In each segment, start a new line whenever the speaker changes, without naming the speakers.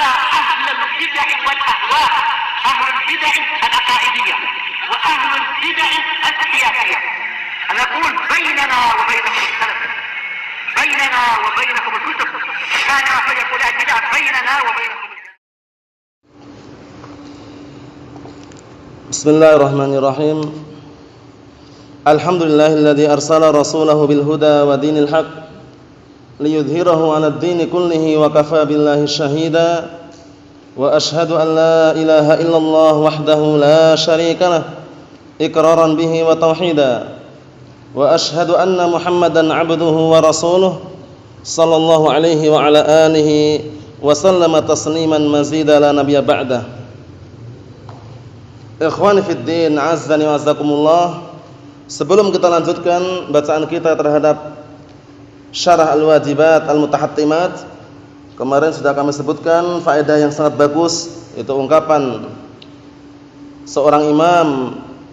على أهل البدع والأهواء، أهل البدع العقائدية وأهل البدع السياسية. أنا أقول بيننا وبينكم السلف، بيننا وبينكم الكتب، كان فيقول البدع بيننا وبينكم.
بسم الله الرحمن الرحيم. الحمد لله الذي أرسل رسوله بالهدى ودين الحق ليظهره على الدين كله وكفى بالله شهيدا وأشهد أن لا إله إلا الله وحده لا شريك له إقرارا به وتوحيدا وأشهد أن محمدا عبده ورسوله صلى الله عليه وعلى آله وسلم تسليما مزيدا لا نبي بعده. Ikhwani fid din, azzani wa azzakumullah. Sebelum kita lanjutkan bacaan kita terhadap Syarah Al-Wajibat Al-Mutahattimat, kemarin sudah kami sebutkan faedah yang sangat bagus, itu ungkapan seorang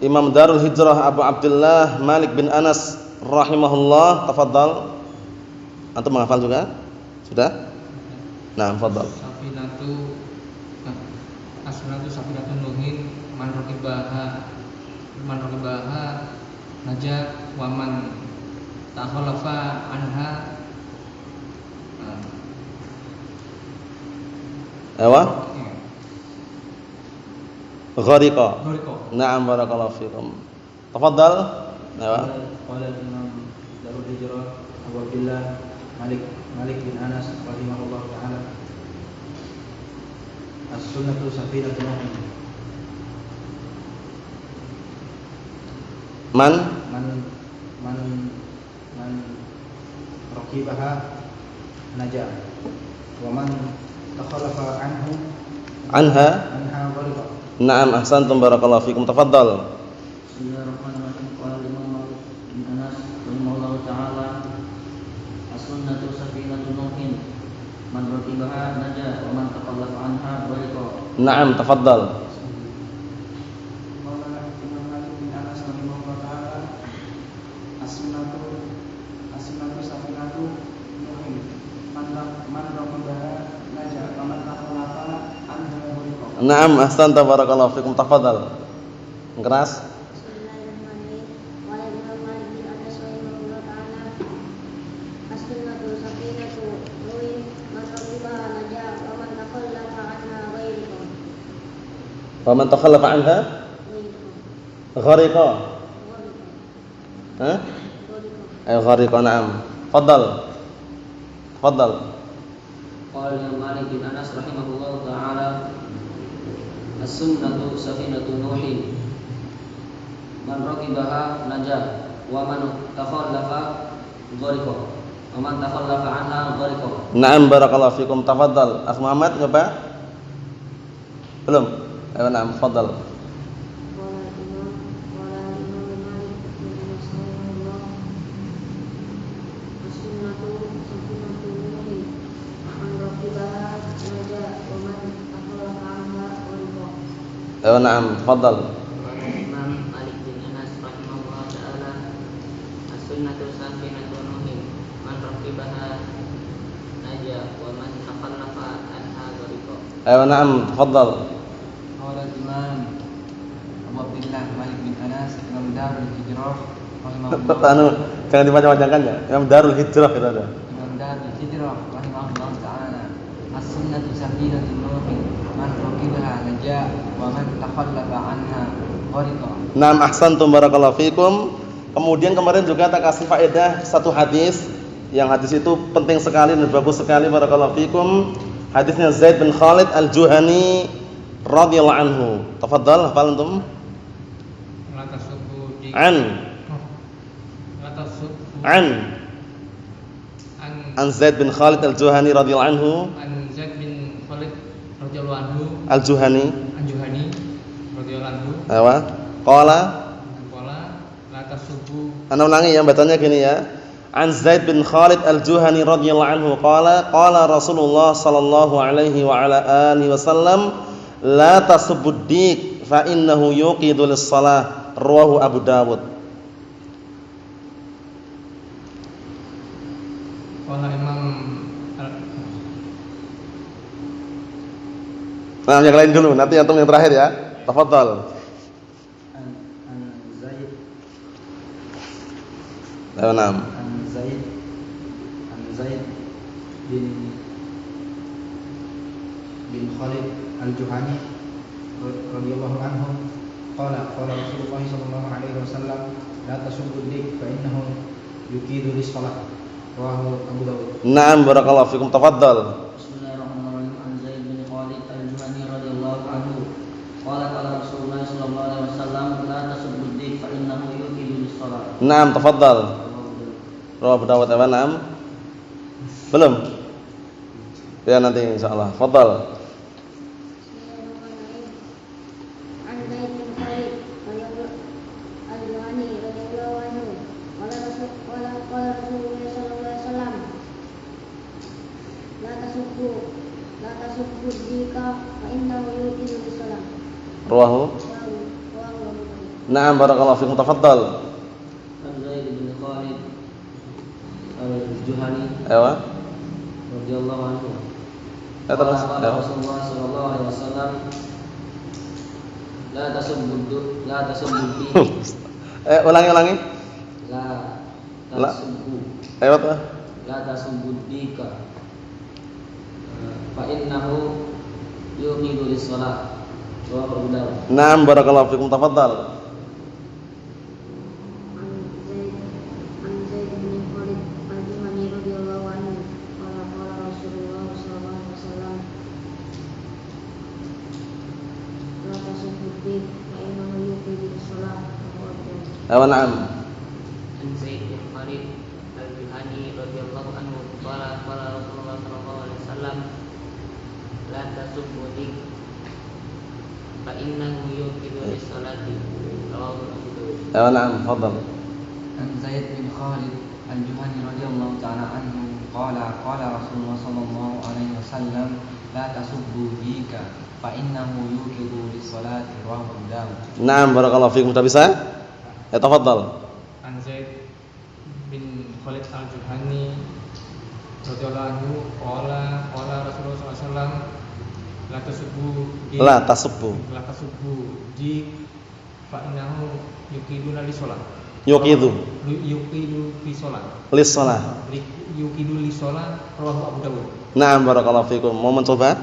Imam Darul Hijrah Abu Abdullah Malik bin Anas rahimahullah. Tafadhal. Antum menghafal juga? Sudah? Nah, tafadhal.
As-sunnatu safinatun nuhin man raqibaha najat wa man takhalafa anha
Ghariqa. Na'am, barakallahu fikum. Tafadhal.
Qala Imam Darul Hijrah Abu Abdullah Malik bin Anas rahimahullah ta'ala, as-sunnatu safinatun nuhin man raqibaha najah wa man takhalafa anha ghariqa.
Naam, ahsantum, barakallahu fikum. Tafadhal.
Bismillahirrahmanirrahim. Qala Imam Malik bin Anas rahimahullah ta'ala, as-sunnatu safinatun nuhin man raqibaha najah wa man takhalafa anha ghariqa.
Naam, tafadhal. Naam, ahsanta, barakallahu fikum. Tafadhal. Keras. Wa man takhallafa anha ghariqa. Ghariqa, na'am. Tafadhal.
Qala Imam Malik bin Anas rahimahullah ta'ala, as-sunnatu safinatun nuhin man raqibaha najah wa man takhallafa ghariqa wa man takhallafa anha ghariqa.
Na'am, barakallahu fikum. Tafadhal. Akh Muhammad coba. Belum? Ayo, na'am, tafadhal. Ayo, na'am, tafadhal.
Imam Malik bin Anas rahimahullah ta'ala, as-sunnatu safinatun nuhin man raqibaha najah wa man takhallafa anha ghariqa.
Ayo, na'am, tafadhal.
Qala Imam Abu Abdullah Malik bin Anas Imam Darul Hijrah rahimahullah.
Jangan dipanjang-panjangkan ya. Imam Darul Hijrah itu ada.
Imam Darul Hijrah rahimahullah ta'ala, as-sunnatu safinatun nuhin man raqibaha najah wa man takhallafa anha ghariqa.
Naam, ahsantum, barakallahu fikum. Kemudian kemarin juga tak kasih faedah satu hadis, yang hadis itu penting sekali dan bagus sekali, barakallahu fikum. Hadisnya Zaid bin Khalid Al-Juhani radhiyallahu anhu. Tafadhal, hafal antum? An Zaid bin Khalid Al-Juhani radhiyallahu anhu.
An Zaid bin Khalid radhiyallahu anhu.
Al-Juhani
radhiyallahu anhu.
Awa. Qala
la tasubbu.
Ana ulangi ya, bacanya gini ya. An Zaid bin Khalid Al-Juhani radhiyallahu anhu qala Rasulullah sallallahu alaihi wa ala alihi wasallam, la tasubbud dik fa innahu yuqidu lis-shalah. Rawahu Abu Dawud.
Qala Imam
Nah, yang lain dulu, nanti antum yang terakhir ya. Tafadhal.
An Zaid
Ayo, nam.
An Zaid bin Khalid Al-Juhani radhiyallahu anhu qala Rasulullah sallallahu alaihi wasallam la tasubbu dik fa innahu yuqidu lis-shalah rawahu Abu Dawud.
Naam, barakallahu fikum. Tafadhal.
Bismillahirrahmanirrahim. An Zaid bin Khalid Al-Juhani radhiyallahu anhu qala Rasulullah sallallahu alaihi wasallam la tasubbu dik fa innahu yuqidu lis-shalah.
Naam, tafadhal. Rawahu Abu Dawud. Naam. Belum? Ya nanti insyaallah. Tafadhal. Rawahu. Naam, barakallahu fikum. Tafadhal.
An Zaid bin Khalid Al-Juhani
Ayo.
radhiyallahu anhu
Terus.
qala Rasulullah sallallahu alaihi wasallam la tasubbu
Ulangi.
la
La.
tasubbu
Ayo tuh.
la tasubbu dika fa innahu yuqidu lis-shalah wa Abu Dawud.
Naam, barakallahu fikum. Tafadhal.
An Zaid bin Khalid Al-Juhani radhiyallahu anhu qala Rasulullah sallallahu alaihi wasallam la tasubbu dik fa innahu yuqidu lis-shalah.
Ayo, naam.
An Zaid bin Khalid Al-Juhani radhiyallahu anhu qala Rasulullah sallallahu alaihi wasallam la tasubbu dik fa innahu yuqidu lis-salati rawahu Abu Dawud.
Ayo, naam. Tafadhal.
An Zaid bin Khalid Al-Juhani radhiyallahu ta'ala anhu qala Rasulullah sallallahu alaihi wasallam la tasubbu dika fa innahu yuqidu lis-salati rawahu Abu Dawud.
Naam, barakallahu fikum. Sudah bisa? Ya, tafadhal.
An Zaid bin Khalid Al-Juhani radhiyallahu anhu qala Rasulullah sallallahu alaihi wasallam
La tasubbu
di fa innahu yuqidu lis-shalah.
Yuqidu
lis-shalah.
lis-shalah.
Yuqidu lis-shalah rawahu Abu Dawud.
Naam, barakallahu fikum. Mau mencoba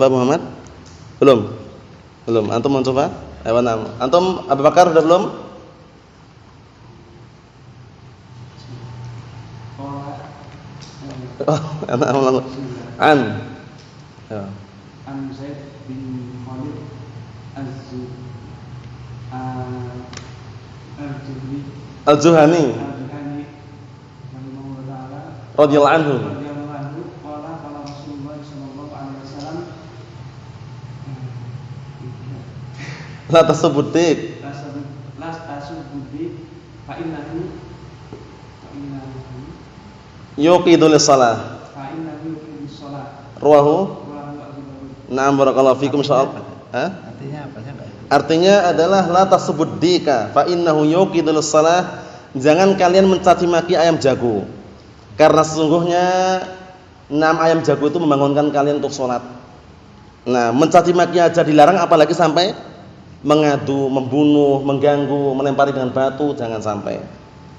Muhammad? Belum. Antum mau coba? Ayo, naam. Antum Abu Bakar sudah belum? An. Ya.
An Zaid bin Khalid
Al-Juhani radhiyallahu anhu.
qala Rasulullah sallallahu alaihi wasallam
La tasubbudik.
la tasubbu fa innahu
Yuqidu lis-shalah.
yuqidu lis-shalah.
Rawahu. Na'am, barakallahu fikum insyaallah.
Artinya apa sih?
Artinya adalah la tasubbuddika fa innahu yuqidu lis-shalah. Jangan kalian mencaci maki ayam jago. Karena sesungguhnya ayam jago itu membangunkan kalian untuk sholat. Nah, mencaci maki aja dilarang, apalagi sampai mengadu, membunuh, mengganggu, melempari dengan batu, jangan sampai.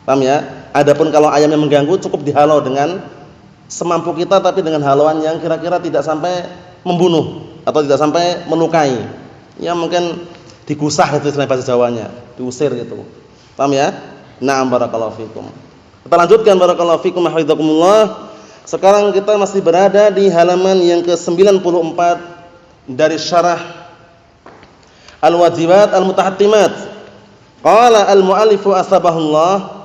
Paham ya? Adapun kalau ayamnya mengganggu, cukup dihalau dengan semampu kita, tapi dengan halauan yang kira-kira tidak sampai membunuh atau tidak sampai melukai. Ya mungkin digusah, itu istilah bahasa Jawanya, diusir gitu. Paham ya? Na'am, barakallahu fikum. Kita lanjutkan, barakallahu fikum, hafizakumullah. Sekarang kita masih berada di halaman yang ke-94 dari syarah Al-Wajibat Al-Mutahattimat. Qala al-mu'allifu asbahullah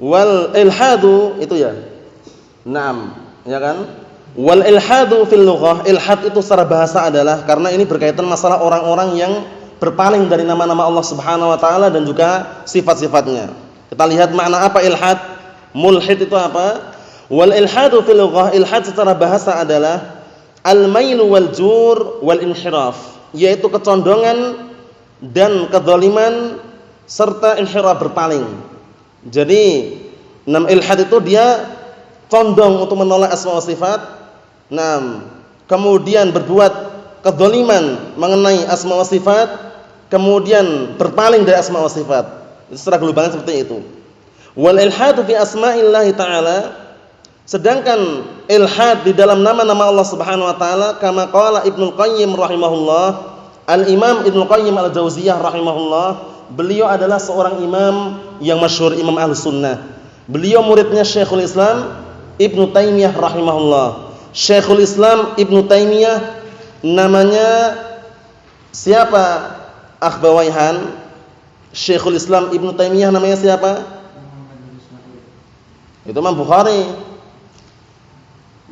wal ilhadu, itu ya. Naam, ya kan? Wal ilhadu fil lughah, ilhad itu secara bahasa adalah, karena ini berkaitan masalah orang-orang yang berpaling dari nama-nama Allah Subhanahu wa taala dan juga sifat-sifatnya. Kita lihat makna apa ilhad. Mulhid itu apa? Wal ilhadu fil lughah, ilhad secara bahasa adalah al-mailu wal jur wal inhiraf, yaitu kecondongan dan kedzaliman serta inhiraf, berpaling. Jadi, ilhad itu dia condong untuk menolak asma wa sifat. kemudian berbuat kedzaliman mengenai asma wa sifat, kemudian berpaling dari asma wa sifat. Itu secara globalnya seperti itu. Wal ilhadu fi asma'illahi ta'ala, sedangkan ilhad di dalam nama-nama Allah Subhanahu wa taala, kama qala Ibnu Qayyim rahimahullah, Al-Imam Ibnu Qayyim Al-Jauziyah rahimahullah, beliau adalah seorang imam yang masyhur, imam Ahlussunnah. Beliau muridnya Syekhul Islam Ibnu Taimiyah rahimahullah. Syekhul Islam Ibnu Taimiyah namanya siapa? Akhbawaihan. Syekhul Islam Ibnu Taimiyah namanya siapa? Itu Imam Bukhari.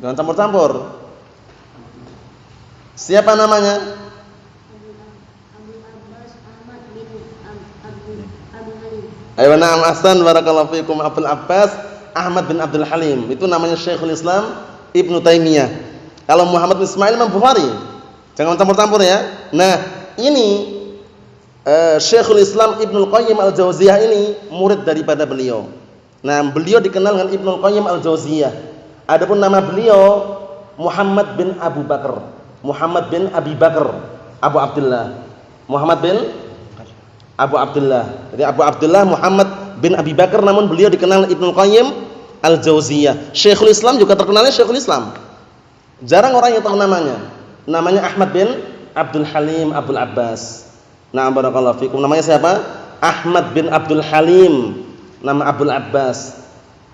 Jangan campur-campur. Siapa namanya? Ayo na'am, ahsan, barakallahu fikum. Abdul Abbas Ahmad bin Abdul Halim. Itu namanya Syekhul Islam Ibnu Taimiyah. Kalau Muhammad bin Ismail Imam Bukhari. Jangan campur-campur ya. Nah, ini Syekhul Islam Ibnu Qayyim Al-Jauziyah ini murid daripada beliau. Nah, beliau dikenal dengan Ibnu Qayyim Al-Jauziyah. Adapun nama beliau Muhammad bin Abu Bakar. Muhammad bin Abi Bakar Abu Abdullah. Muhammad bin Abu Abdullah. Jadi Abu Abdullah Muhammad bin Abi Bakar, namun beliau dikenal Ibnu Qayyim Al-Jauziyah. Syekhul Islam juga terkenalnya Syekhul Islam. Jarang orang yang tahu namanya. Namanya Ahmad bin Abdul Halim Abdul Abbas. Nah, barakallahu fikum. Namanya siapa? Ahmad bin Abdul Halim. Nama Abdul Abbas.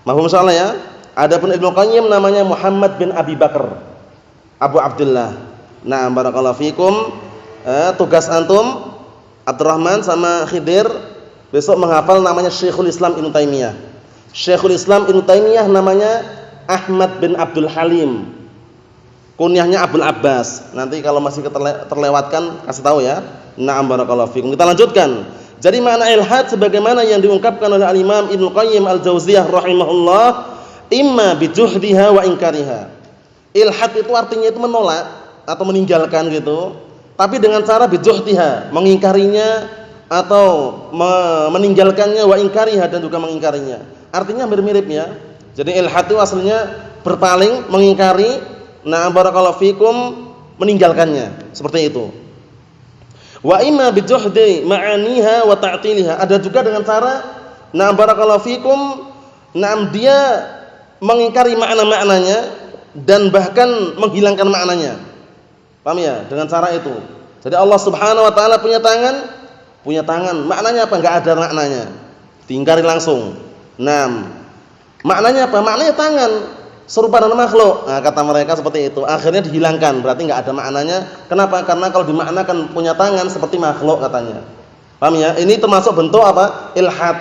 Mahfum insyaallah ya. Adapun Ibnu Qayyim namanya Muhammad bin Abi Bakar Abu Abdullah. Nah, barakallahu fikum. Tugas antum Abdurrahman sama Khidir besok menghafal namanya Syekhul Islam Ibnu Taimiyah. Syekhul Islam Ibnu Taimiyah namanya Ahmad bin Abdul Halim. Kunyahnya Abdul Abbas. Nanti kalau masih terlewatkan kasih tahu ya. Na'am, barakallahu fikum. Kita lanjutkan. Jadi makna ilhad sebagaimana yang diungkapkan oleh Al-Imam Ibnu Qayyim Al-Jauziyah rahimahullah, imma bijuhdiha wa inkariha. Ilhad itu artinya itu menolak atau meninggalkan gitu. Tapi dengan cara bijuhdiha, mengingkarinya atau meninggalkannya, wa inkariha, dan juga mengingkarinya. Artinya mirip-mirip ya. Jadi ilhad itu aslinya berpaling, mengingkari, nah barakallahu fikum, meninggalkannya. Seperti itu. Wa imma bijuhdi ma'aniha wa ta'tiliha. Ada juga dengan cara, nah barakallahu fikum, nah dia mengingkari makna-maknanya dan bahkan menghilangkan maknanya. Paham ya? Dengan cara itu. Jadi Allah Subhanahu wa taala punya tangan. Punya tangan. Maknanya apa? Enggak ada maknanya. Diingkari langsung. Nah, maknanya apa? Maknanya tangan. Serupa dengan makhluk. Nah, kata mereka seperti itu. Akhirnya dihilangkan. Berarti enggak ada maknanya. Kenapa? Karena kalau dimaknakan punya tangan seperti makhluk katanya. Paham ya? Ini termasuk bentuk apa? Ilhad.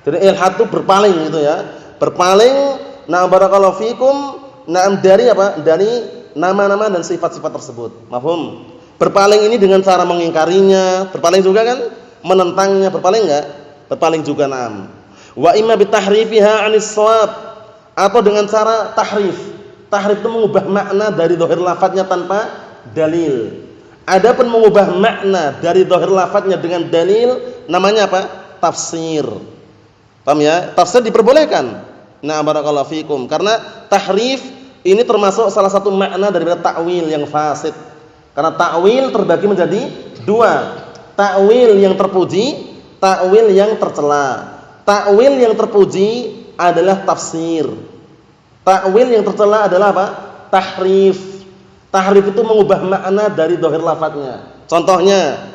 Jadi ilhad itu berpaling gitu ya. Berpaling, nah barakallahu fikum, nah dari apa? Dari nama-nama dan sifat-sifat tersebut. Mafhum? Berpaling ini dengan cara mengingkarinya, berpaling juga kan? Menentangnya, berpaling enggak? Berpaling juga, na'am. Wa imma bitahrifiha 'anis shawab, atau dengan cara tahrif. Tahrif itu mengubah makna dari zahir lafadznya tanpa dalil. Adapun mengubah makna dari zahir lafadznya dengan dalil namanya apa? Tafsir. Paham ya? Tafsir diperbolehkan. Nah, barakallahu fikum. Karena tahrif ini termasuk salah satu makna daripada ta'wil yang fasid. Karena ta'wil terbagi menjadi dua. Ta'wil yang terpuji, ta'wil yang tercela. Ta'wil yang terpuji adalah tafsir. Ta'wil yang tercela adalah apa? Tahrif. Tahrif itu mengubah makna dari zahir lafadznya. Contohnya,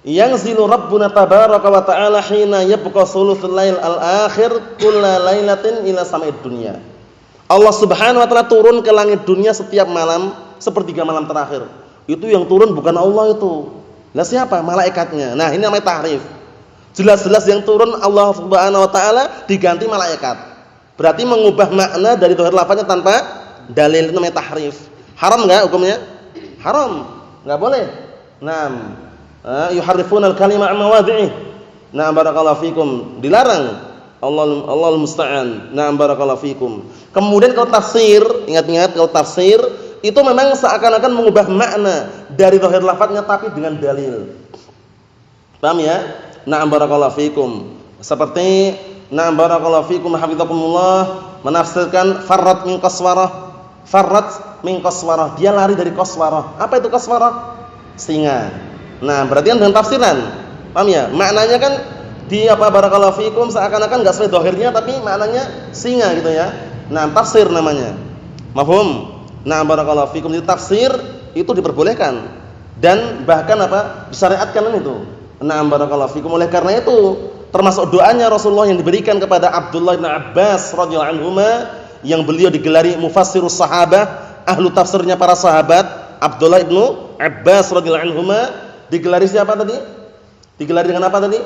yanzilu rabbuna tabaraka wa ta'ala hina yabqa thuluthul lail al-akhir kulla lailatin ila sama'id dunya. Allah Subhanahu wa taala turun ke langit dunia setiap malam sepertiga malam terakhir. Itu yang turun bukan Allah itu. Lah siapa? Malaikatnya. Nah, ini namanya tahrif. Jelas-jelas yang turun Allah Subhanahu wa taala diganti malaikat. Berarti mengubah makna dari zahir lafadznya tanpa dalil, itu namanya tahrif. Haram enggak hukumnya? Haram. Enggak boleh. Naam. Yuharrifuna al-kalima 'an mawadhi'i. Nah, barakallahu fikum. Dilarang. Allahul musta'an. Na'am, barakallahu fikum. Kemudian kalau tafsir, ingat-ingat kalau tafsir itu memang seakan-akan mengubah makna dari zahir lafadznya tapi dengan dalil. Paham ya? Na'am, barakallahu fikum. Seperti na'am, barakallahu fikum, hafizakumullah menafsirkan farrat min qaswarah. Farrat min qaswarah, dia lari dari qaswarah. Apa itu qaswarah? Singa. Nah, berarti kan dengan tafsiran. Paham ya? Maknanya kan di apa barakallahu fikum seakan-akan enggak sesuai zahirnya tapi maknanya singa gitu ya. Nah, tafsir namanya. Mafhum? Nah, barakallahu fikum, di tafsir itu diperbolehkan dan bahkan apa? Disyariatkan itu. Nah, barakallahu fikum, oleh karena itu termasuk doanya Rasulullah yang diberikan kepada Abdullah bin Abbas radhiyallahu anhuma yang beliau digelari mufassirus sahabah, ahlu tafsirnya para sahabat. Abdullah bin Abbas radhiyallahu anhuma digelari siapa tadi? Digelari dengan apa tadi?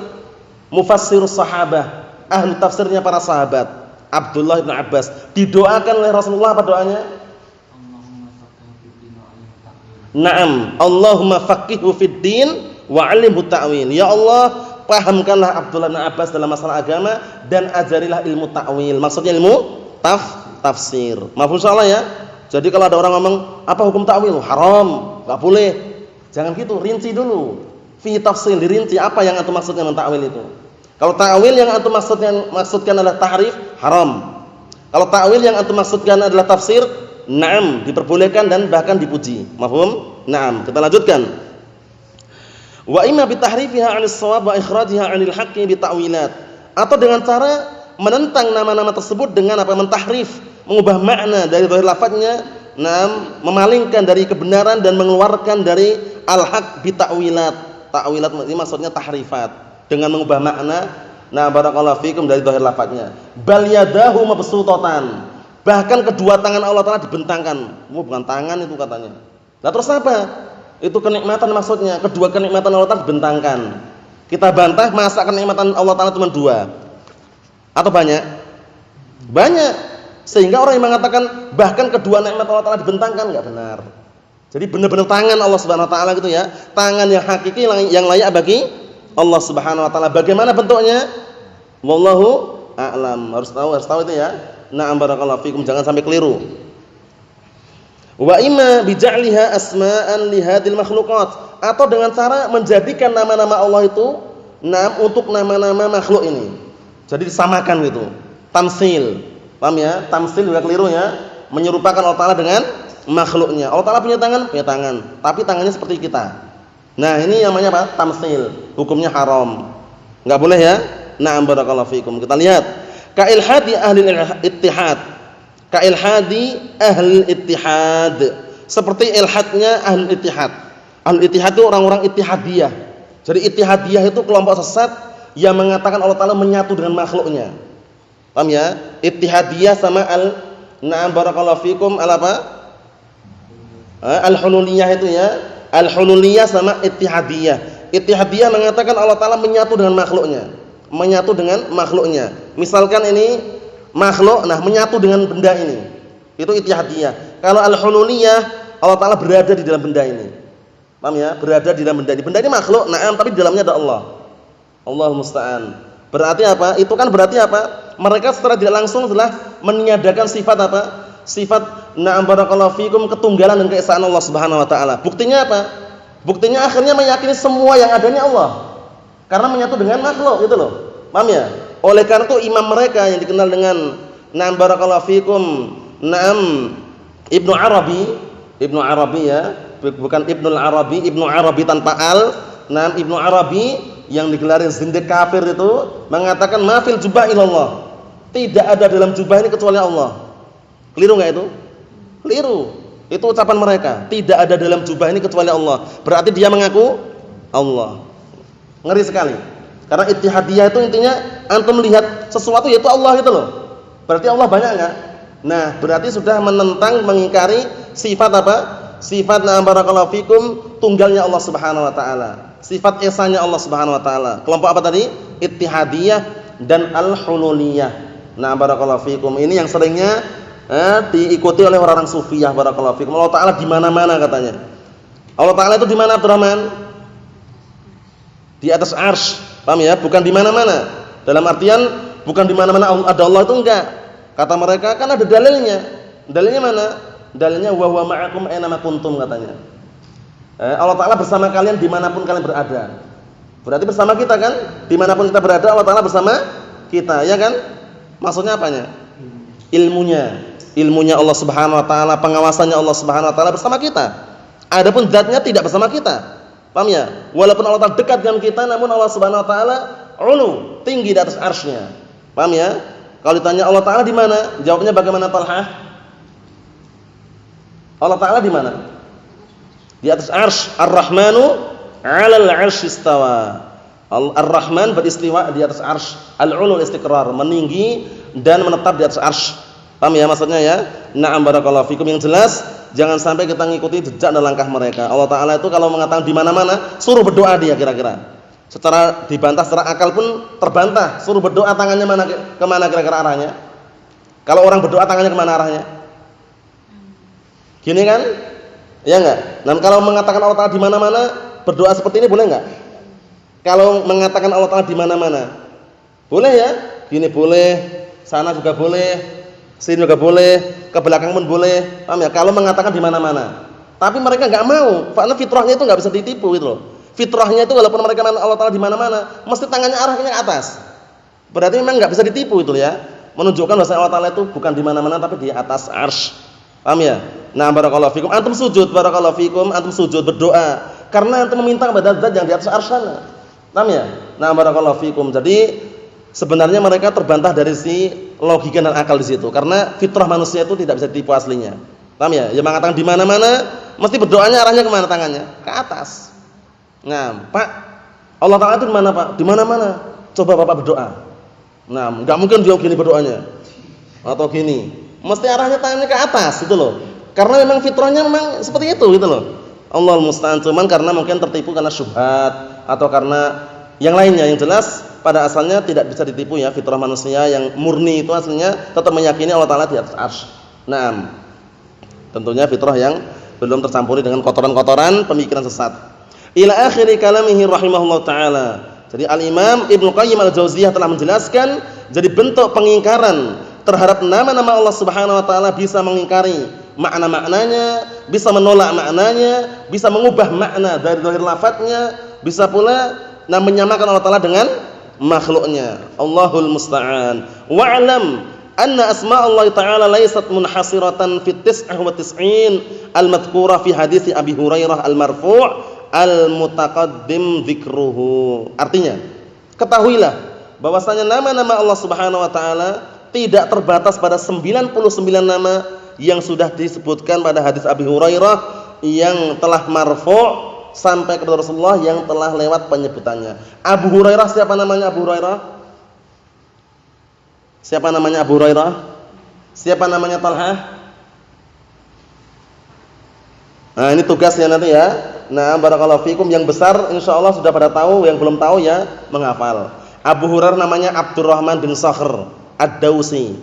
Mufassirus sahabah, ahlu tafsirnya para sahabat. Abdullah bin Abbas didoakan oleh Rasulullah apa doanya? Naam, Allahumma faqihhu fid din wa 'allimhu ta'wil. Ya Allah, pahamkanlah Abdullah bin Abbas dalam masalah agama dan ajarilah ilmu ta'wil. Maksudnya ilmu tafsir. Mafhum insyaallah ya. Jadi kalau ada orang ngomong, apa hukum ta'wil? Haram, enggak boleh. Jangan gitu, rinci dulu. Fi tafsil, dirinci apa yang antum maksudnya dengan ta'wil itu. Kalau ta'wil yang antum maksudkan adalah tahrif, haram. Kalau ta'wil yang antum maksudkan adalah tafsir, na'am, diperbolehkan dan bahkan dipuji. Mafhum? Na'am. Kita lanjutkan. Wa imma bi tahrifiha 'anil shawab wa ikhrajiha 'anil haqqi bi ta'wilat. Atau dengan cara menentang nama-nama tersebut dengan apa? Mentahrif, mengubah makna dari zahir lafadznya, na'am, memalingkan dari kebenaran dan mengeluarkan dari al-haq bi ta'wilat. Ta'wilat ini maksudnya tahrifat, dengan mengubah makna. Nah, barakallahu fikum, dari zahir lafadznya. Bal yadahu mabsutatan. Bahkan kedua tangan Allah Ta'ala dibentangkan. Bukan tangan itu katanya. Lah terus apa? Itu kenikmatan maksudnya. Kedua kenikmatan Allah Ta'ala dibentangkan. Kita bantah, masa kenikmatan Allah Ta'ala cuma dua? Atau banyak? Banyak. Sehingga orang yang mengatakan bahkan kedua nikmat Allah Ta'ala dibentangkan, enggak benar. Jadi benar-benar tangan Allah Subhanahu wa taala gitu ya. Tangan yang hakiki yang layak bagi Allah Subhanahu wa taala. Bagaimana bentuknya? Wallahu a'lam. Harus tahu itu ya. Na'am, barakallahu fikum, jangan sampai keliru. Wa imma bija'liha asma'an li hadhil makhluqat, atau dengan cara menjadikan nama-nama Allah itu untuk nama-nama makhluk ini. Jadi disamakan gitu. Tamsil. Paham ya? Tamsil juga keliru ya. Menyerupakan Allah Ta'ala dengan makhluknya. Allah Ta'ala punya tangan? Punya tangan. Tapi tangannya seperti kita. Nah, ini namanya apa? Tamsil. Hukumnya haram. Enggak boleh ya? Na'am, barakallahu fikum. Kita lihat. Ka'ilhadi ahli ittihad. Ka'ilhadi ahli ittihad. Seperti ilhadnya ahli ittihad. Ahli ittihad itu orang-orang ittihadiyah. Jadi ittihadiyah itu kelompok sesat yang mengatakan Allah Ta'ala menyatu dengan makhluknya. Paham ya? Ittihadiyah sama na'am, barakallahu fikum, apa? Al-hululiyah itu ya. Al-hululiyah sama ittihadiyah. Ittihadiyah mengatakan Allah Ta'ala menyatu dengan makhluknya. Menyatu dengan makhluknya. Misalkan ini makhluk, nah menyatu dengan benda ini. Itu ittihadiyah. Kalau al-hululiyah, Allah Ta'ala berada di dalam benda ini. Paham ya? Berada di dalam benda ini. Benda ini makhluk, na'am, tapi di dalamnya ada Allah. Allahul musta'an. Berarti apa? Itu kan berarti apa? Mereka secara tidak langsung telah meniadakan sifat apa? Sifat na'am, barakallahu fikum, ketunggalan dan keesaan Allah Subhanahu wa taala. Buktinya apa? Buktinya akhirnya meyakini semua yang adanya Allah. Karena menyatu dengan makhluk gitu loh. Paham ya? Oleh karena itu imam mereka yang dikenal dengan na'am, barakallahu fikum, na'am, Ibnu Arabi ya, bukan Ibnul Arabi, Ibnu Arabi tanpa al. Na'am, Ibnu Arabi yang digelarin zindiq kafir itu mengatakan mafil jubah ilallah. Tidak ada dalam jubah ini kecuali Allah. Keliru enggak itu? Keliru. Itu ucapan mereka. Tidak ada dalam jubah ini kecuali Allah. Berarti dia mengaku Allah. Ngeri sekali. Karena ittihadiyah itu intinya antum melihat sesuatu yaitu Allah gitu loh. Berarti Allah banyak enggak? Nah, berarti sudah menentang, mengingkari sifat apa? Sifat na'am, barakallahu fikum, tunggalnya Allah Subhanahu wa taala. Sifat esanya Allah Subhanahu wa taala. Kelompok apa tadi? Ittihadiyah dan al-hululiyah. Na'am, barakallahu fikum. Ini yang seringnya diikuti oleh orang-orang sufiyah, barakallahu fikum. Allah Ta'ala di mana-mana katanya. Allah Ta'ala itu di mana, Abdurrahman? Di atas arsy. Paham ya? Bukan di mana-mana. Dalam artian bukan di mana-mana ada Allah itu enggak. Kata mereka kan ada dalilnya. Dalilnya mana? Dalilnya wa huwa ma'akum aina ma kuntum katanya. Allah Ta'ala bersama kalian dimanapun kalian berada. Berarti bersama kita kan? Dimanapun kita berada Allah Ta'ala bersama kita, ya kan? Maksudnya apanya? Ilmunya. ilmunya Allah Subhanahu wa taala, pengawasannya Allah Subhanahu wa taala bersama kita. Adapun zatnya tidak bersama kita. Paham ya? Walaupun Allah Ta'ala dekat dengan kita, namun Allah Subhanahu wa taala ulu, tinggi di atas arsy-Nya. Paham ya? Kalau ditanya Allah Ta'ala di mana? Jawabnya bagaimana Talhah? Allah Ta'ala di mana? Di atas arsy. Ar-Rahmanu 'alal 'arsy istawa. Ar-Rahman beristiwa di atas arsy. Al-'ulul istiqrar, meninggi dan menetap di atas arsy. Paham ya maksudnya ya? Na'am barakallahu fikum. Yang jelas jangan sampai kita ngikuti jejak dan langkah mereka. Allah Ta'ala itu kalau mengatakan di mana-mana, suruh berdoa dia kira-kira. Secara dibantah secara akal pun terbantah. Suruh berdoa tangannya mana kemana kira-kira arahnya? Kalau orang berdoa tangannya kemana arahnya? Gini kan? Ya enggak? Dan kalau mengatakan Allah Ta'ala di mana-mana, berdoa seperti ini boleh enggak? Kalau mengatakan Allah Ta'ala di mana-mana, boleh ya? Gini boleh, sana juga boleh, sini juga boleh, ke belakang pun boleh. Paham ya? Kalau mengatakan di mana-mana. Tapi mereka enggak mau. Karena fitrahnya itu enggak bisa ditipu gitu loh. Fitrahnya itu walaupun mereka Allah Ta'ala di mana-mana, mesti tangannya arahnya ke atas. Berarti memang enggak bisa ditipu itu ya. Menunjukkan bahwa Allah Ta'ala itu bukan di mana-mana tapi di atas arsy. Paham ya? Nah, barakallahu fikum. Antum sujud, barakallahu fikum, antum sujud berdoa karena antum meminta kepada zat yang di atas arsy sana. Paham ya? Nah, barakallahu fikum. Jadi sebenarnya mereka terbantah dari si logika dan akal di situ karena fitrah manusia itu tidak bisa ditipu aslinya. Paham ya? Yang mengatakan di mana-mana mesti berdoanya arahnya ke mana tangannya? Ke atas. Nah, Pak, Allah Ta'ala itu di mana, Pak? Di mana-mana. Coba Bapak berdoa. Nah, enggak mungkin dia gini berdoanya. Atau gini. Mesti arahnya tangannya ke atas gitu loh. Karena memang fitrahnya memang seperti itu gitu loh. Allahul musta'an, cuman karena mungkin tertipu karena syubhat atau karena yang lainnya. Yang jelas pada asalnya tidak bisa ditipu ya, fitrah manusia yang murni itu aslinya tetap meyakini Allah Ta'ala di atas arsy. Nah, tentunya fitrah yang belum tercampuri dengan kotoran-kotoran pemikiran sesat. Ila akhiri kalamihi rahimahullah ta'ala. Jadi Al-Imam Ibnu Qayyim Al-Jauziyah telah menjelaskan, jadi bentuk pengingkaran terhadap nama-nama Allah Subhanahu wa taala bisa mengingkari makna-maknanya, bisa menolak maknanya, bisa mengubah makna dari zahir lafadznya, bisa pula menyamakan Allah Ta'ala dengan makhluknya. Allahul musta'an. Wa'lam anna asma' Allah Ta'ala laysat munhasiratan fi 99 al-madhkura fi hadits Abi Hurairah al-marfu' al-mutaqaddim dzikruhu. Artinya, ketahuilah bahwasanya nama-nama Allah Subhanahu wa taala tidak terbatas pada 99 nama yang sudah disebutkan pada hadis Abi Hurairah yang telah marfu' sampai kepada Rasulullah yang telah lewat penyebutannya. Abu Hurairah, siapa namanya Abu Hurairah? Siapa namanya Abu Hurairah? Siapa namanya Talhah? Nah, ini tugasnya nanti ya. Nah, barakallahu fikum, yang besar insyaallah sudah pada tahu, yang belum tahu ya menghafal. Abu Hurairah namanya Abdurrahman bin Sakhr Ad-Dausi.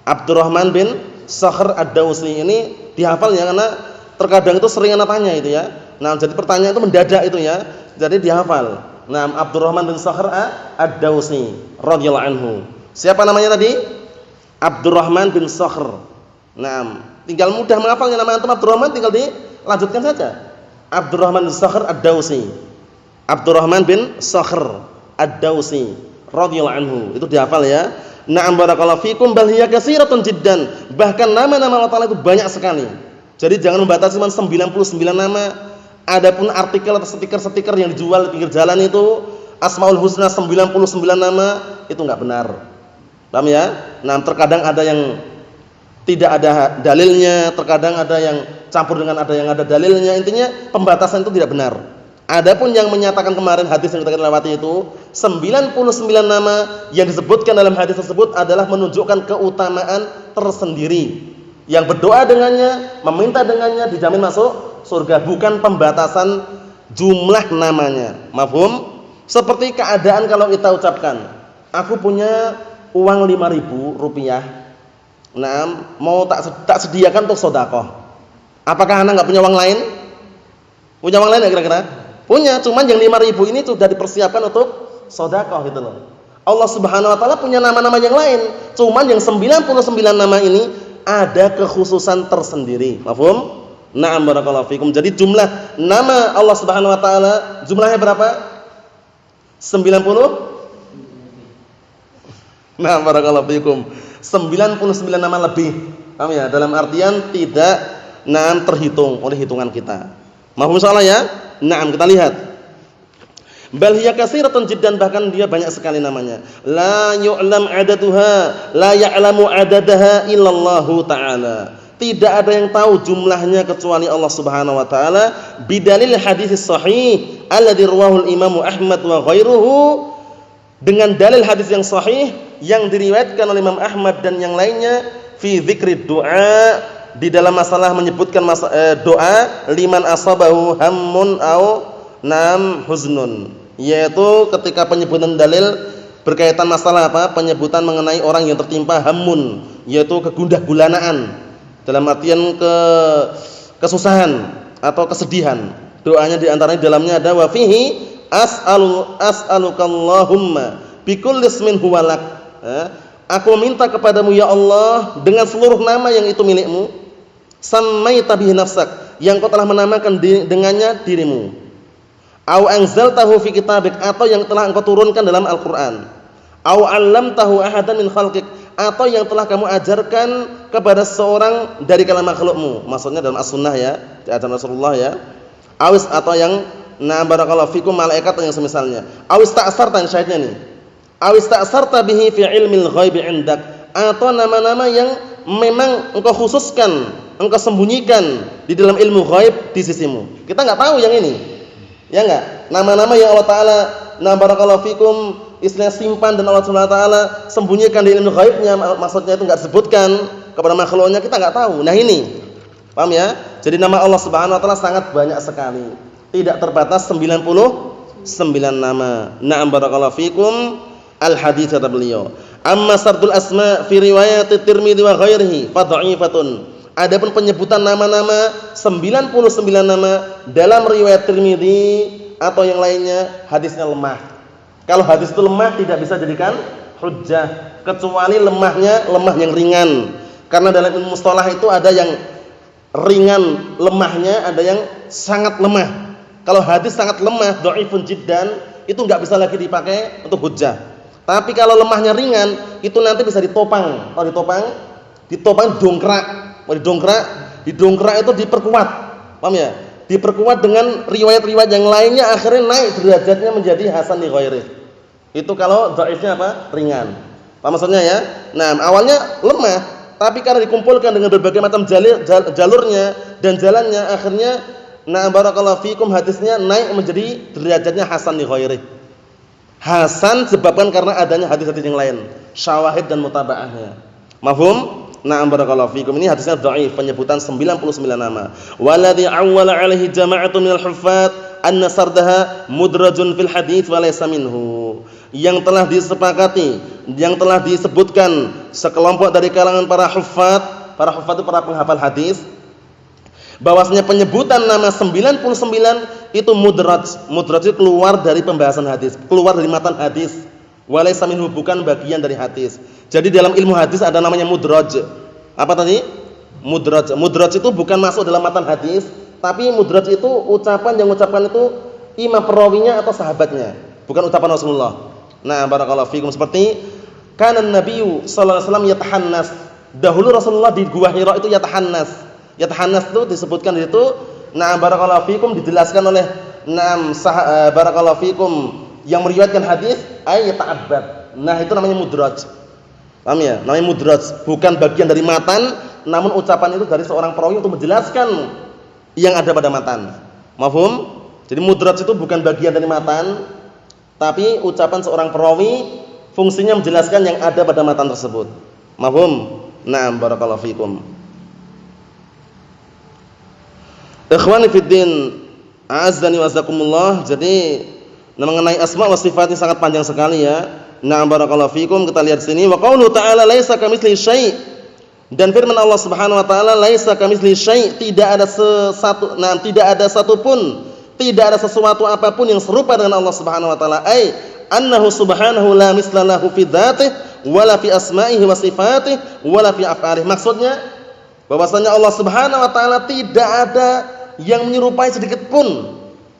Abdurrahman bin Sakhr Ad-Dausi ini dihafal ya, karena terkadang itu sering anak tanya itu ya. Nah, jadi pertanyaan itu mendadak itu ya. Jadi dihafal. Nah, Abdurrahman bin Sakhr Ad-Dausi radhiyallahu anhu. Siapa namanya tadi? Abdurrahman bin Sakhr. Nah, tinggal mudah menghafalnya nama antum Abdurrahman, tinggal dilanjutkan saja. Abdurrahman bin Sakhr Ad-Dausi. Abdurrahman bin Sakhr Ad-Dausi radhiyallahu anhu. Itu dihafal ya. Na'am barakallahu fikum, bal hiya katsiratun jiddan. Bahkan nama-nama Allah Ta'ala itu banyak sekali. Jadi jangan membatasi cuma 99 nama. Adapun artikel atau stiker-stiker yang dijual di pinggir jalan itu Asmaul Husna 99 nama, itu enggak benar. Paham ya? Nah, terkadang ada yang tidak ada dalilnya, terkadang ada yang campur dengan ada yang ada dalilnya. Intinya pembatasan itu tidak benar. Adapun yang menyatakan kemarin hadis yang kita lewati itu 99 nama yang disebutkan dalam hadis tersebut adalah menunjukkan keutamaan tersendiri. Yang berdoa dengannya, meminta dengannya dijamin masuk surga, bukan pembatasan jumlah namanya. Mafhum? Seperti keadaan kalau kita ucapkan, aku punya uang 5.000 rupiah. Nah, mau tak sediakan untuk sedekah. Apakah Anda enggak punya uang lain? Punya uang lain enggak kira-kira? Punya, cuman yang 5.000 ini sudah dipersiapkan untuk sedekah gitu loh. Allah Subhanahu wa taala punya nama-nama yang lain, cuman yang 99 nama ini ada kekhususan tersendiri. Mafhum? Na'am barakallahu fikum. Jadi jumlah nama Allah Subhanahu wa taala jumlahnya berapa? 90? Nah, barakallahu fikum. 99 nama lebih. Paham ya? Dalam artian tidak terhitung oleh hitungan kita. Mahfum insyaallah ya? Naam, kita lihat. Bal hiya katsiratun jiddan, bahkan dia banyak sekali namanya. La yu'lam adaduha, la ya'lamu adadaha illallahu ta'ala. Tidak ada yang tahu jumlahnya kecuali Allah Subhanahu wa taala, bidalil hadis sahih alladzi rawahu al-Imam Ahmad wa ghairuhu, dengan dalil hadis yang sahih yang diriwayatkan oleh Imam Ahmad dan yang lainnya, fi dzikri du'a, di dalam masalah menyebutkan doa liman asabahu hammun au huznun, yaitu ketika penyebutan dalil berkaitan masalah apa? Penyebutan mengenai orang yang tertimpa hammun, yaitu kegundah gulanaan, dalam artian kesusahan atau kesedihan. Doanya di antaranya dalamnya ada wa fihi as'alukallahumma bikulli ismin huwalak. Aku meminta kepadamu ya Allah dengan seluruh nama yang itu milikmu, sammaita bihi nafsak, yang kau telah menamakan dengannya dirimu. Au anzaltahu fi kitabik, atau yang telah engkau turunkan dalam Al-Qur'an. Au 'allamtahu ahadan min khalqik, atau yang telah kamu ajarkan kepada seorang dari kalangan makhlukmu. Maksudnya dalam as-sunnah ya, diajarkan Rasulullah ya. Awis, atau yang barakallahu fikum malaikat yang semisalnya. Awis ta'sarta, syahidnya nih. Awis ta'sarta bihi fi ilmil ghaibi 'indak, atau nama-nama yang memang engkau khususkan, engkau sembunyikan di dalam ilmu ghaib di sisimu. Kita enggak tahu yang ini. Ya enggak? Nama-nama yang Allah Ta'ala barakallahu fikum istilah simpan dan Allah Subhanahu wa taala sembunyikan di ilmu ghaibnya, maksudnya itu enggak disebutkan kepada makhluknya, kita enggak tahu. Nah ini. Paham ya? Jadi nama Allah Subhanahu wa taala sangat banyak sekali. Tidak terbatas 99 nama. Na'am barakallahu fikum. Al-hadits kata beliau. Amma sardul asma fi riwayat Tirmidzi wa ghairihi fa dha'ifatun. Adapun penyebutan nama-nama 99 nama dalam riwayat Tirmidzi atau yang lainnya, hadisnya lemah. Kalau hadis itu lemah tidak bisa jadikan hujjah, kecuali lemahnya lemah yang ringan. Karena dalam ilmu mustalah itu ada yang ringan lemahnya, ada yang sangat lemah. Kalau hadis sangat lemah, dhaifun jiddan, itu enggak bisa lagi dipakai untuk hujjah. Tapi kalau lemahnya ringan, itu nanti bisa ditopang. Kalau ditopang didongkrak itu diperkuat. Paham ya? Diperkuat dengan riwayat-riwayat yang lainnya, akhirnya naik derajatnya menjadi hasan li ghairi. Itu kalau dhaifnya apa? Ringan. Paham maksudnya ya? Nah, awalnya lemah, tapi karena dikumpulkan dengan berbagai macam jalurnya dan jalannya, akhirnya barakallahu fikum hadisnya naik menjadi derajatnya hasan li ghairi. Hasan disebabkan karena adanya hadis-hadis yang lain, syawahid dan mutaba'ahnya. Mafhum? Na'am barakallahu fikum. Ini hadisnya dhaif, penyebutan 99 nama. Waladhi awwala 'alaihi jama'atun minal huffaz anna sardaha mudrajun fil hadits wa laysa minhu. Yang telah disepakati, yang telah disebutkan sekelompok dari kalangan para huffaz itu para penghafal hadis, bahwasanya penyebutan nama 99 itu mudraj. Mudraj itu keluar dari pembahasan hadis, keluar dari matan hadis. Walaysa minhu, bukan bagian dari hadis. Jadi dalam ilmu hadis ada namanya mudraj. Apa tadi? Mudraj. Mudraj itu bukan masuk dalam matan hadis, tapi mudraj itu ucapan yang ucapkan itu imam perawinya atau sahabatnya, bukan ucapan Rasulullah. Nah, barakallahu fikum, seperti kana Nabi sallallahu alaihi wasallam yatahannas. Dahulu Rasulullah di Gua Hira itu yatahannas. Yatahannas itu disebutkan di situ. Nah, barakallahu fikum, dijelaskan oleh barakallahu fikum yang meriwayatkan hadis ay yata'abbad. Nah, itu namanya mudraj. Paham ya? Namanya mudraj, bukan bagian dari matan, namun ucapan itu dari seorang perawi untuk menjelaskan yang ada pada matan. Mafhum? Jadi mudraj itu bukan bagian dari matan, tapi ucapan seorang perawi fungsinya menjelaskan yang ada pada matan tersebut. Mafhum? Na'am barakallahu fikum. Ikhwani fid din, a'azzani wa azakumullah. Jadi mengenai asma wa sifat ini sangat panjang sekali ya. Na'am barakallahu fikum. Kita lihat sini, wa qauluhu ta'ala laisa kamitslihi syai'. Dan firman Allah Subhanahu wa taala laisa kamitslihi syai', tidak ada satupun, tidak ada sesuatu apapun yang serupa dengan Allah Subhanahu wa taala. Ai annahu subhanahu la misla lahu fi dzatihi wala fi asma'ihi wa sifatihi wala fi af'alihi. Maksudnya bahwasanya Allah Subhanahu wa taala tidak ada yang menyerupai sedikit pun,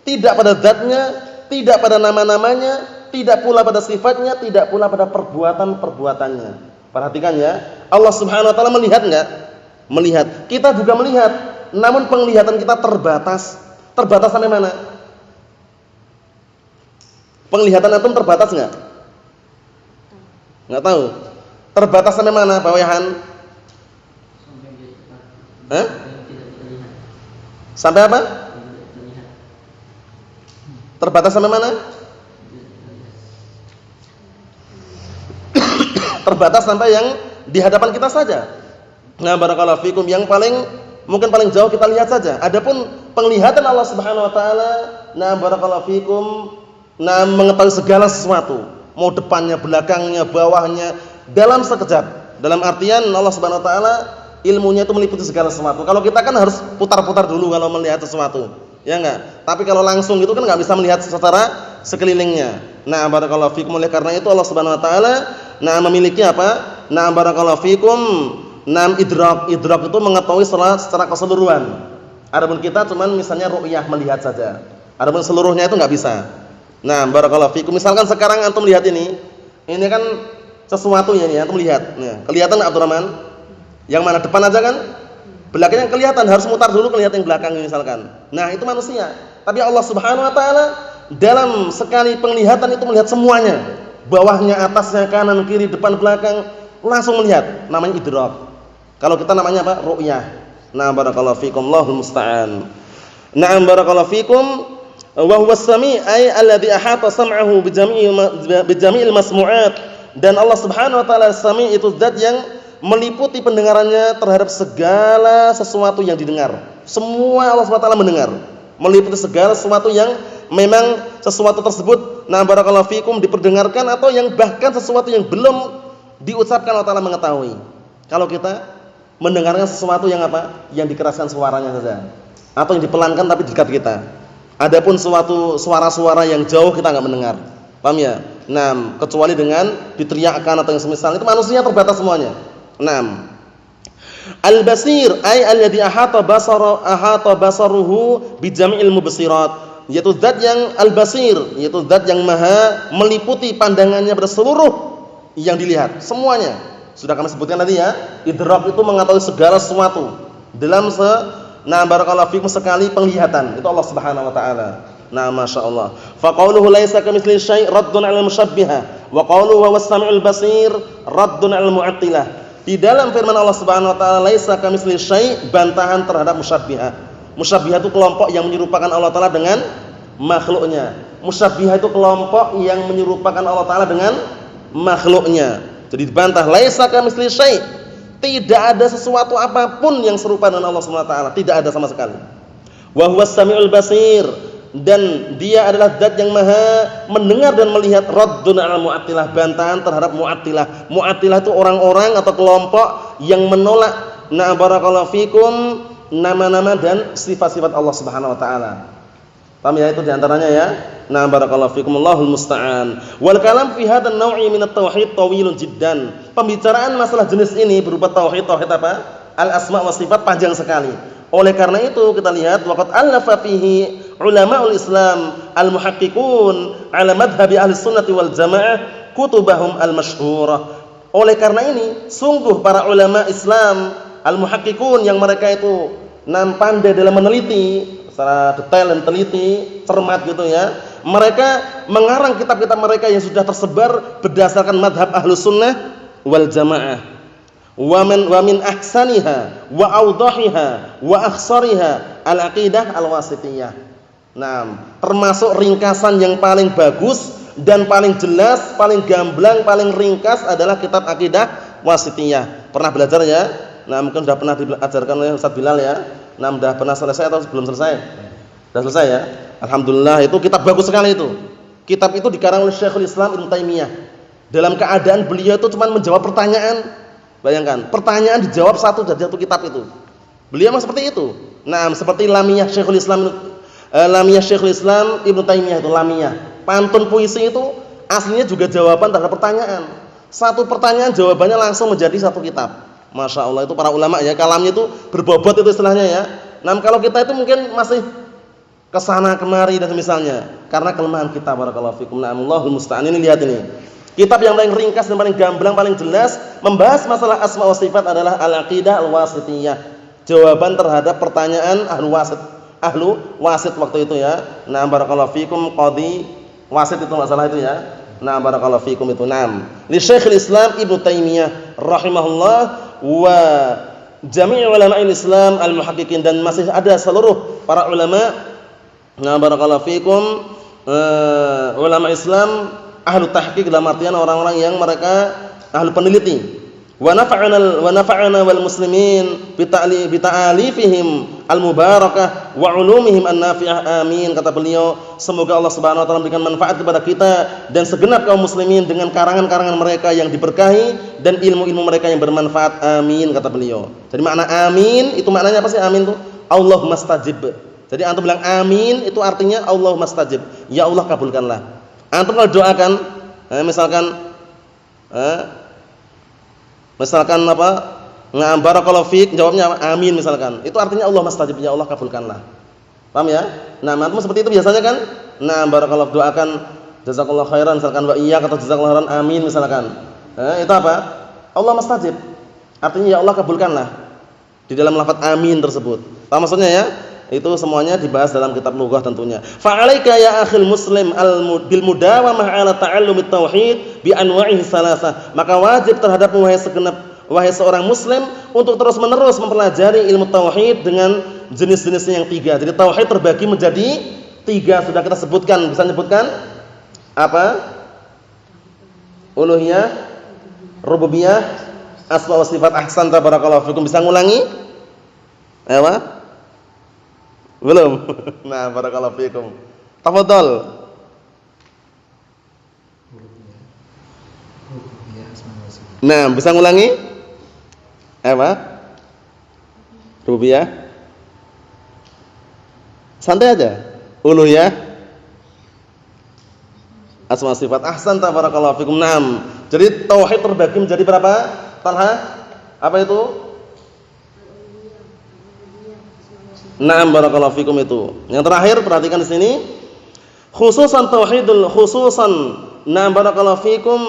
tidak pada zatnya, tidak pada nama-namanya, tidak pula pada sifatnya, tidak pula pada perbuatan-perbuatannya. Perhatikan ya, Allah Subhanahu wa taala melihat enggak? Melihat. Kita juga melihat, namun penglihatan kita terbatas. Terbatas sampai mana? Penglihatan antum terbatas enggak? Enggak tahu. Terbatas sampai mana, Pak Wayahan? Sampai apa? Terbatas sampai mana? Terbatas sampai yang di hadapan kita saja. Nah, barakallahu fikum, yang mungkin paling jauh kita lihat saja. Adapun penglihatan Allah Subhanahu wa taala, nah barakallahu fikum, nah mengetahui segala sesuatu, mau depannya, belakangnya, bawahnya, dalam sekejap. Dalam artian Allah Subhanahu wa taala ilmunya itu meliputi segala sesuatu. Kalau kita kan harus putar-putar dulu kalau melihat sesuatu. Ya enggak? Tapi kalau langsung gitu kan enggak bisa melihat secara sekelilingnya. Nah, barakallahu fikum, oleh karena itu Allah Subhanahu wa taala memiliki apa? Nah, barakallahu fikum, idrak itu mengetahui secara keseluruhan. Adapun kita cuman misalnya ru'yah, melihat saja. Adapun seluruhnya itu enggak bisa. Nah, barakallahu fikum, misalkan sekarang antum lihat ini kan sesuatu ya ini, antum lihat. Nah, kelihatan enggak Abdurrahman? Yang mana, depan aja kan? Belakangnya kelihatan, harus mutar dulu kelihatan yang belakang misalkan. Nah, itu manusia. Tapi Allah Subhanahu wa taala dalam sekali penglihatan itu melihat semuanya. Bawahnya, atasnya, kanan, kiri, depan, belakang, langsung melihat. Namanya idrak. Kalau kita namanya apa? Ru'yah. Nah, barakallahu fikum, Allahul musta'an. Na'am, barakallahu fikum. Wa huwas sami' ay alladhi ahata sam'ahu bi jami'il masmu'at. Dan Allah Subhanahu wa taala Sami' itu zat yang meliputi pendengarannya terhadap segala sesuatu yang didengar. Semua Allah SWT mendengar, meliputi segala sesuatu yang memang sesuatu tersebut, nah barakallahu fikum, diperdengarkan, atau yang bahkan sesuatu yang belum diucapkan Allah Ta'ala mengetahui. Kalau kita mendengarkan sesuatu yang apa? Yang dikeraskan suaranya saja, atau yang dipelankan tapi dekat kita. Adapun suatu suara-suara yang jauh kita enggak mendengar. Paham ya? Nah, kecuali dengan diteriakkan atau yang semisal, itu manusia terbatas semuanya. 6. Al-basir ay alladhi ahata basaruhu bi jami'il mubsirat, yaitu zat yang al-basir, yaitu zat yang maha meliputi pandangannya pada seluruh yang dilihat, semuanya. Sudah kami sebutkan tadi ya, idrak itu mengetahui segala sesuatu dalam barakallahu fikum sekali penglihatan. Itu Allah Subhanahu wa taala. Nah, masyaallah. Fa qauluhu laisa kamitslihi syai' raddun 'ala al-musyabbihah wa qauluhu huwas sami'ul basir raddun 'ala al-mu'attilah. Di dalam firman Allah Subhanahu wa taala laisa kamitslihi syai', bantahan terhadap musyabbihah. Musyabbihah itu kelompok yang menyerupakan Allah taala dengan makhluknya. Musyabbihah itu kelompok yang menyerupakan Allah taala dengan makhluknya. Jadi dibantah, laisa kamitslihi syai', tidak ada sesuatu apapun yang serupa dengan Allah Subhanahu wa taala, tidak ada sama sekali. Wa huwas sami'ul basir, dan dia adalah zat yang maha mendengar dan melihat. Raddun 'ala mu'attilah, bantahan terhadap mu'attilah. Mu'attilah itu orang-orang atau kelompok yang menolak barakallahu fikum nama-nama dan sifat-sifat Allah Subhanahu wa taala. Paham ya? Itu di antaranya ya. Barakallahu fikum, Allahul musta'an. Wal kalam fi hadzal naw'i min at-tauhid tawilun jiddan. Pembicaraan masalah jenis ini berupa tauhid apa? Al-asma wa sifat, panjang sekali. Oleh karena itu kita lihat waqad allafa fihi ulamaul Islam al-muhaqqiqun ala madhhabi ahli sunnati wal jamaah kutubahum al-masyhurah. Oleh karena ini sungguh para ulama Islam al-muhaqqiqun yang mereka itu pandai dalam meneliti secara detail dan teliti, cermat gitu ya. Mereka mengarang kitab-kitab mereka yang sudah tersebar berdasarkan madhab ahli sunnah wal jamaah. Wa min ahsaniha wa awdahiha wa akhsariha al-aqidah al-wasithiyah. Nah, termasuk ringkasan yang paling bagus dan paling jelas, paling gamblang, paling ringkas adalah kitab akidah wasithiyah. Pernah belajar ya? Nah, mungkin sudah pernah diajarkan oleh Ustaz Bilal ya. Nah, sudah pernah selesai atau belum selesai? Sudah selesai ya? Alhamdulillah, itu kitab bagus sekali itu. Kitab itu dikarang oleh Syekhul Islam Ibnu Taimiyah. Dalam keadaan beliau itu cuma menjawab pertanyaan. Bayangkan, pertanyaan dijawab satu dari satu kitab itu. Beliau memang seperti itu. Nah, seperti Lamiyah Syekhul Islam Ibnu Taimiyah itu Lamiyah. Pantun puisi itu aslinya juga jawaban terhadap pertanyaan. Satu pertanyaan jawabannya langsung menjadi satu kitab. Masya Allah, itu para ulama ya, kalamnya itu berbobot itu istilahnya ya. Nah, kalau kita itu mungkin masih kesana kemari dan misalnya karena kelemahan kita. Barakallahu fikum. Allahul musta'an. Ini lihat ini. Kitab yang paling ringkas dan paling gamblang, paling jelas membahas masalah asma wa sifat adalah Al-Aqidah Al-Wasithiyah. Jawaban terhadap pertanyaan ahlu wasit waktu itu ya. Nah, barakallahu fikum qadhi wasit itu masalah itu ya. Nah, barakallahu fikum itu. Naam. Li Syekhul Islam Ibnu Taimiyah rahimahullah wa jami' ulama'il Islam al-muhaqqiqin, dan masih ada seluruh para ulama. Nah, barakallahu fikum ulama Islam ahlu tahqiq, dalam artian orang-orang yang mereka ahlu peneliti. Wa nafa'ana wal muslimin bi ta'alifihim al-mubarakah wa ulumihim an-nafi'ah, amin. Kata beliau, semoga Allah Subhanahu wa taala memberikan manfaat kepada kita dan segenap kaum muslimin dengan karangan-karangan mereka yang diberkahi dan ilmu-ilmu mereka yang bermanfaat, amin. Kata beliau. Jadi makna amin itu maknanya apa sih? Amin itu Allahumma stajib. Jadi antum bilang amin itu artinya Allahumma stajib, ya Allah kabulkanlah. Antum kalau doakan misalkan apa? Ngam barakallahu fiik, jawabnya apa? Amin misalkan. Itu artinya Allahumma stajib, ya Allah kabulkanlah. Paham ya? Nah, antum seperti itu biasanya kan? Nah, barakallahu, doakan jazakallahu khairan misalkan, wa iyyak atau jazakallahu khairan, amin misalkan. Itu apa? Allahumma stajib. Artinya ya Allah kabulkanlah. Di dalam lafaz amin tersebut. Paham maksudnya ya? Itu semuanya dibahas dalam kitab lughah tentunya. Fa'alaika ya akhil muslim bil mudawamah 'ala ta'allumit tauhid bi anwa'ihi salasah. Maka wajib terhadapmu wahai seorang muslim untuk terus-menerus mempelajari ilmu tauhid dengan jenis-jenisnya yang 3. Jadi tauhid terbagi menjadi 3, sudah kita sebutkan. Bisa menyebutkan apa? Uluhiyah, rububiyah, asma wa sifat. Ahsan, tabarakallahu fikum. Bisa ngulangi? Apa? Belum? Nah, barakallahu fikum. Tafadhal. Nah, bisa ngulangi? Apa? Rububiyah. Santai aja. Uluhiyah, asma sifat. Ahsan, tabarakallahu fikum. Naam. Jadi tauhid terbagi menjadi berapa? Talha? Apa itu? Naam, barakallahu fikum itu. Yang terakhir perhatikan di sini. Khususan naam, barakallahu fikum,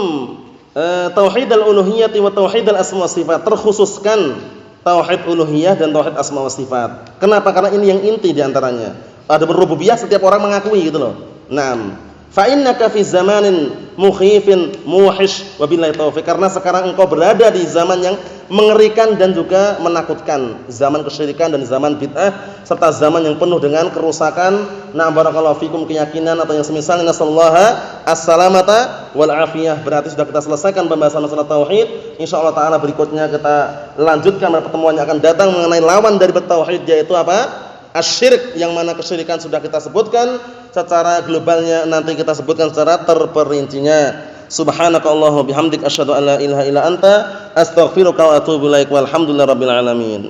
tauhidul uluhiyyah wa tauhidul asma wa sifat. Terkhususkan tauhid uluhiyah dan tauhid asma wa sifat. Kenapa? Karena ini yang inti di antaranya. Ada rububiyah setiap orang mengakui gitu loh. Naam. Fa innaka fi zamanin mukhifin muhish wa billahi taufiq. Karena sekarang engkau berada di zaman yang mengerikan dan juga menakutkan, zaman kesyirikan dan zaman bid'ah serta zaman yang penuh dengan kerusakan. Nah, barakallahu fikum, keyakinan atau yang semisalnya. Nasallaha as-salamata wal afiyah. Berarti sudah kita selesaikan pembahasan masalah tauhid. Insyaallah taala berikutnya kita lanjutkan pada pertemuan yang akan datang mengenai lawan dari tauhid, yaitu apa? Asyirik, yang mana kesyirikan sudah kita sebutkan secara globalnya, nanti kita sebutkan secara terperincinya. Subhanakallahumma bihamdik asyhadu an la ilaha illa anta astaghfiruka wa atubu ilaik, walhamdulillahirabbil alamin.